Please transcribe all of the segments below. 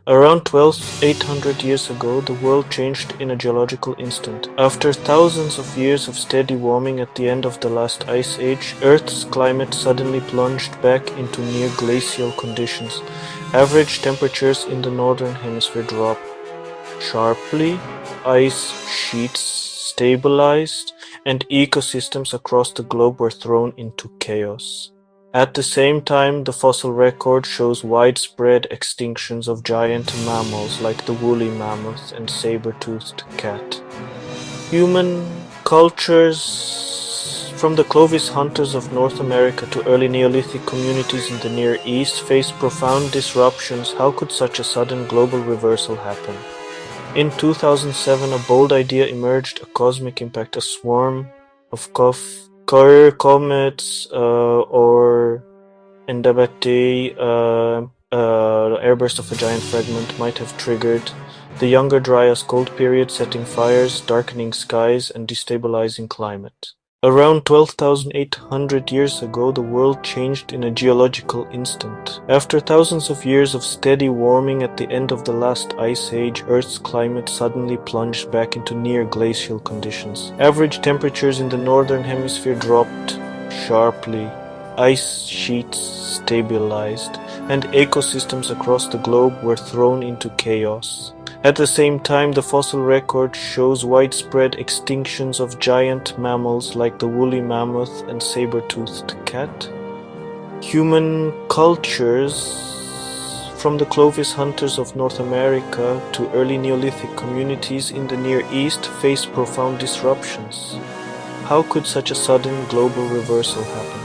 Around 12,800 years ago, the world changed in a geological instant. After thousands of years of steady warming at the end of the last ice age, Earth's climate suddenly plunged back into near glacial conditions. Average temperatures in the northern hemisphere dropped sharply, ice sheets stabilized, and ecosystems across the globe were thrown into chaos. At the same time, the fossil record shows widespread extinctions of giant mammals like the woolly mammoth and saber-toothed cat. Human cultures, from the Clovis hunters of North America to early Neolithic communities in the Near East, faced profound disruptions. How could such a sudden global reversal happen? In 2007, a bold idea emerged: a cosmic impact, a swarm of comets or endabate, airburst of a giant fragment might have triggered the Younger Dryas cold period, setting fires, darkening skies, and destabilizing climate. Around 12,800 years ago, the world changed in a geological instant. After thousands of years of steady warming at the end of the last ice age, Earth's climate suddenly plunged back into near glacial conditions. Average temperatures in the northern hemisphere dropped sharply, ice sheets stabilized, and ecosystems across the globe were thrown into chaos. At the same time, the fossil record shows widespread extinctions of giant mammals like the woolly mammoth and saber-toothed cat. Human cultures, from the Clovis hunters of North America to early Neolithic communities in the Near East, faced profound disruptions. How could such a sudden global reversal happen?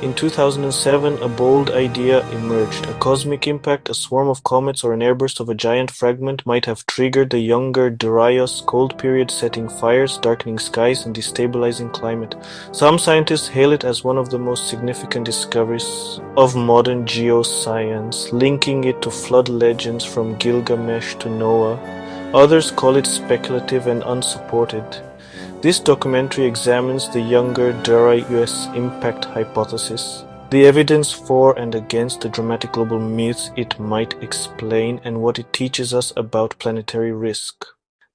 In 2007, a bold idea emerged: a cosmic impact, a swarm of comets, or an airburst of a giant fragment might have triggered the Younger Dryas cold period, setting fires, darkening skies, and destabilizing climate. Some scientists hail it as one of the most significant discoveries of modern geoscience, linking it to flood legends from Gilgamesh to Noah. Others call it speculative and unsupported. This documentary examines the Younger Dryas Impact Hypothesis, the evidence for and against the dramatic global myths it might explain, and what it teaches us about planetary risk.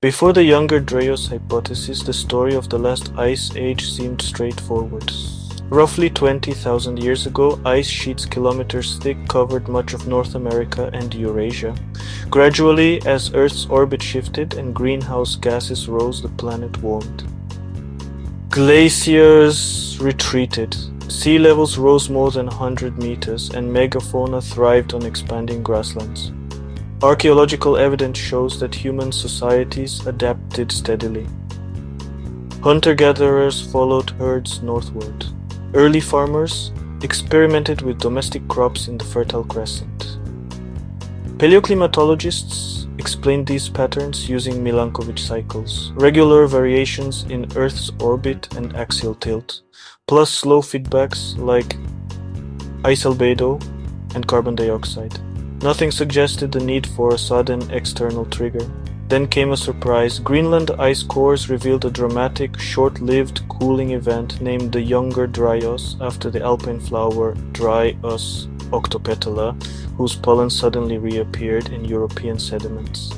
Before the Younger Dryas Hypothesis, the story of the last ice age seemed straightforward. Roughly 20,000 years ago, ice sheets kilometers thick covered much of North America and Eurasia. Gradually, as Earth's orbit shifted and greenhouse gases rose, the planet warmed. Glaciers retreated, sea levels rose more than 100 meters, and megafauna thrived on expanding grasslands. Archaeological evidence shows that human societies adapted steadily. Hunter-gatherers followed herds northward. Early farmers experimented with domestic crops in the Fertile Crescent. Paleoclimatologists explained these patterns using Milankovitch cycles, regular variations in Earth's orbit and axial tilt, plus slow feedbacks like ice albedo and carbon dioxide. Nothing suggested the need for a sudden external trigger. Then came a surprise. Greenland ice cores revealed a dramatic, short-lived cooling event named the Younger Dryas, after the alpine flower Dryas octopetala, whose pollen suddenly reappeared in European sediments.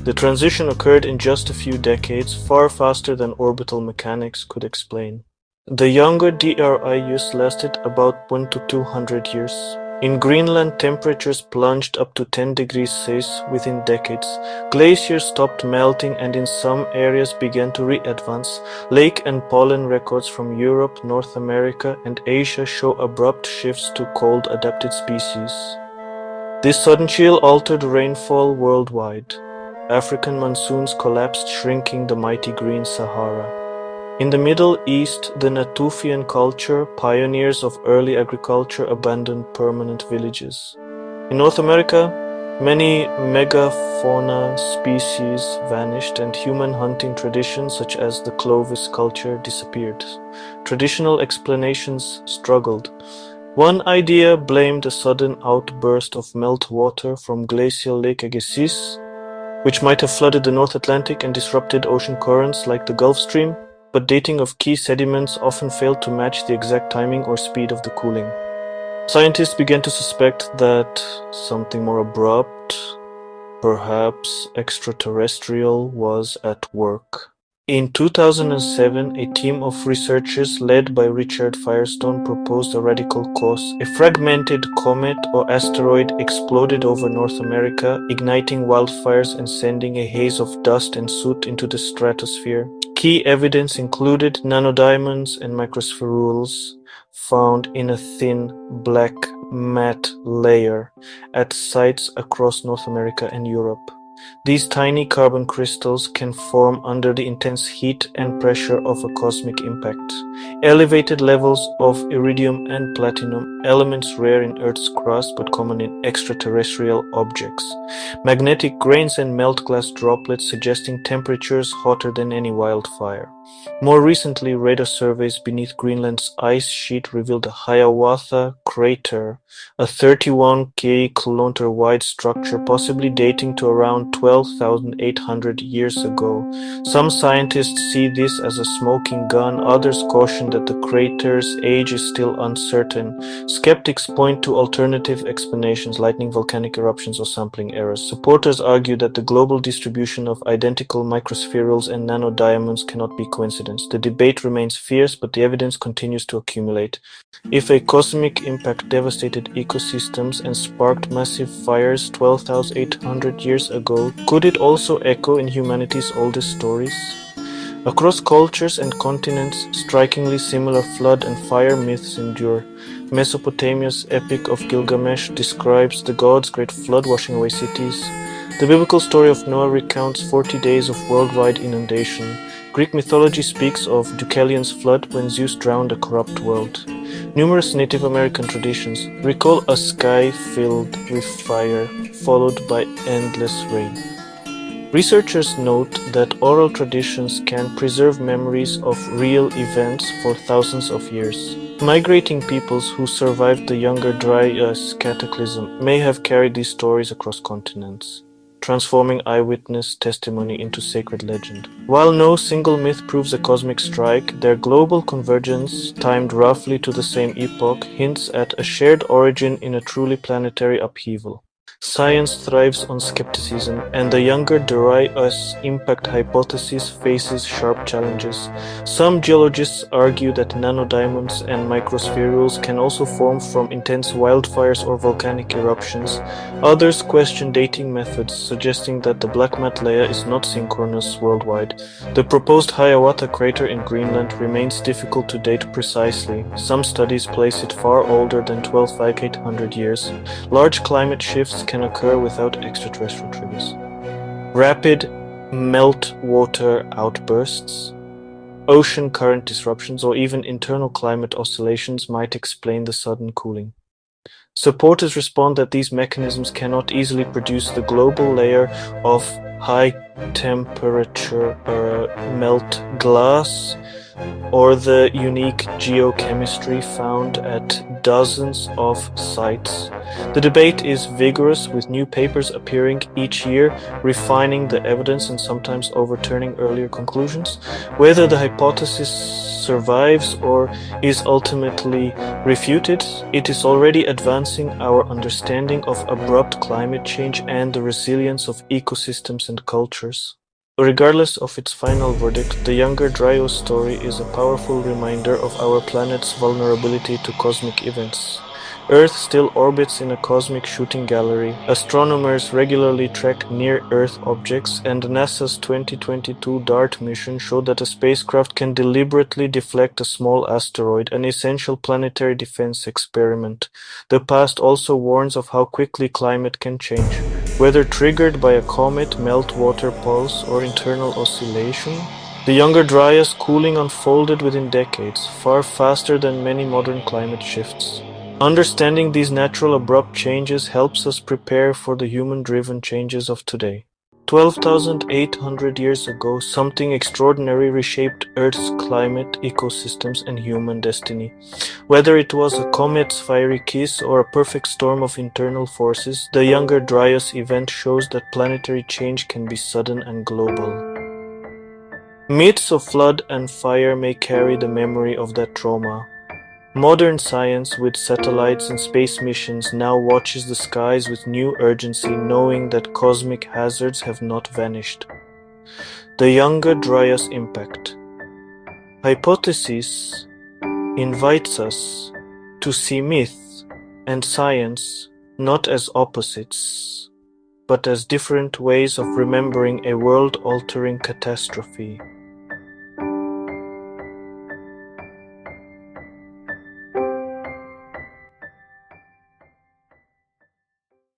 The transition occurred in just a few decades, far faster than orbital mechanics could explain. The Younger Dryas lasted about 1 to 200 years. In Greenland, temperatures plunged up to 10 degrees Celsius within decades. Glaciers stopped melting and in some areas began to re-advance. Lake and pollen records from Europe, North America, and Asia show abrupt shifts to cold-adapted species. This sudden chill altered rainfall worldwide. African monsoons collapsed, shrinking the mighty Green Sahara. In the Middle East, the Natufian culture, pioneers of early agriculture, abandoned permanent villages. In North America, many megafauna species vanished, and human hunting traditions such as the Clovis culture disappeared. Traditional explanations struggled. One idea blamed a sudden outburst of meltwater from glacial Lake Agassiz, which might have flooded the North Atlantic and disrupted ocean currents like the Gulf Stream, but dating of key sediments often failed to match the exact timing or speed of the cooling. Scientists began to suspect that something more abrupt, Perhaps extraterrestrial was at work. In 2007, a team of researchers led by Richard Firestone proposed a radical course. A fragmented comet or asteroid exploded over North America, igniting wildfires and sending a haze of dust and soot into the stratosphere. Key evidence included nanodiamonds and microspherules found in a thin, black, matte layer at sites across North America and Europe. These tiny carbon crystals can form under the intense heat and pressure of a cosmic impact. Elevated levels of iridium and platinum, elements rare in Earth's crust but common in extraterrestrial objects. Magnetic grains and melt glass droplets suggesting temperatures hotter than any wildfire. More recently, radar surveys beneath Greenland's ice sheet revealed the Hiawatha Crater, a 31 km wide structure possibly dating to around 12,800 years ago. Some scientists see this as a smoking gun, others caution that the crater's age is still uncertain. Skeptics point to alternative explanations, lightning, volcanic eruptions, or sampling errors. Supporters argue that the global distribution of identical microspherules and nanodiamonds cannot be coincidence. The debate remains fierce, but the evidence continues to accumulate. If a cosmic impact devastated ecosystems and sparked massive fires 12,800 years ago, could it also echo in humanity's oldest stories? Across cultures and continents, strikingly similar flood and fire myths endure. Mesopotamia's Epic of Gilgamesh describes the gods' great flood washing away cities. The biblical story of Noah recounts 40 days of worldwide inundation. Greek mythology speaks of Deucalion's flood when Zeus drowned a corrupt world. Numerous Native American traditions recall a sky filled with fire, followed by endless rain. Researchers note that oral traditions can preserve memories of real events for thousands of years. Migrating peoples who survived the Younger Dryas cataclysm may have carried these stories across continents, transforming eyewitness testimony into sacred legend. While no single myth proves a cosmic strike, their global convergence, timed roughly to the same epoch, hints at a shared origin in a truly planetary upheaval. Science thrives on skepticism, and the Younger Dryas Impact Hypothesis faces sharp challenges. Some geologists argue that nanodiamonds and microspherules can also form from intense wildfires or volcanic eruptions. Others question dating methods, suggesting that the black matte layer is not synchronous worldwide. The proposed Hiawatha Crater in Greenland remains difficult to date precisely. Some studies place it far older than 12,800 years. Large climate shifts can occur without extraterrestrial triggers. Rapid meltwater outbursts, ocean current disruptions, or even internal climate oscillations might explain the sudden cooling. Supporters respond that these mechanisms cannot easily produce the global layer of high-temperature melt glass or the unique geochemistry found at dozens of sites. The debate is vigorous, with new papers appearing each year, refining the evidence and sometimes overturning earlier conclusions. Whether the hypothesis survives or is ultimately refuted, it is already advancing our understanding of abrupt climate change and the resilience of ecosystems and cultures. Regardless of its final verdict, the Younger Dryas story is a powerful reminder of our planet's vulnerability to cosmic events. Earth still orbits in a cosmic shooting gallery. Astronomers regularly track near-Earth objects, and NASA's 2022 DART mission showed that a spacecraft can deliberately deflect a small asteroid, an essential planetary defense experiment. The past also warns of how quickly climate can change, whether triggered by a comet, meltwater pulse, or internal oscillation. The Younger Dryas cooling unfolded within decades, far faster than many modern climate shifts. Understanding these natural abrupt changes helps us prepare for the human-driven changes of today. 12,800 years ago, something extraordinary reshaped Earth's climate, ecosystems, and human destiny. Whether it was a comet's fiery kiss or a perfect storm of internal forces, the Younger Dryas event shows that planetary change can be sudden and global. Myths of flood and fire may carry the memory of that trauma, Modern science with satellites and space missions now watches the skies with new urgency, knowing that cosmic hazards have not vanished. The Younger Dryas Impact Hypothesis invites us to see myth and science not as opposites, but as different ways of remembering a world-altering catastrophe.